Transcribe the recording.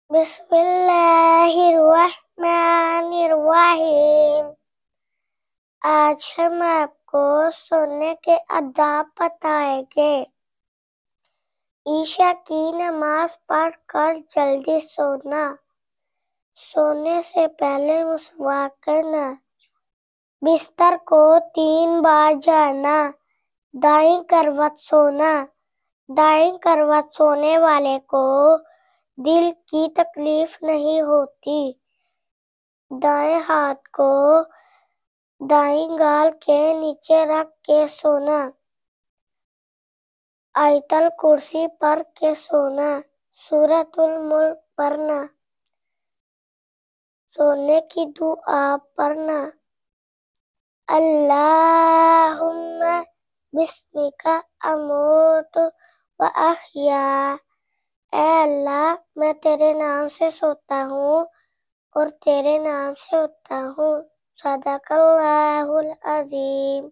بسم اللہ الرحمن الرحیم۔ آج ہم آپ کو سونے کے آداب بتائیں گے۔ عشاء کی نماز پڑھ کر جلدی سونا، سونے سے پہلے مسواک کرنا، بستر کو 3 بار جھاڑنا، دائیں کروٹ سونا۔ دائیں کروٹ سونے والے کو دل کی تکلیف نہیں ہوتی۔ دائیں ہاتھ کو دائیں گال کے نیچے رکھ کے سونا، آیت الکرسی پڑھ کے سونا، سورۃ الملک پڑھنا، سونے کی دعا پڑھنا، اللہم بسمک اموت و احیا، اے اللہ میں تیرے نام سے سوتا ہوں اور تیرے نام سے اٹھتا ہوں۔ صدق اللہ العظیم۔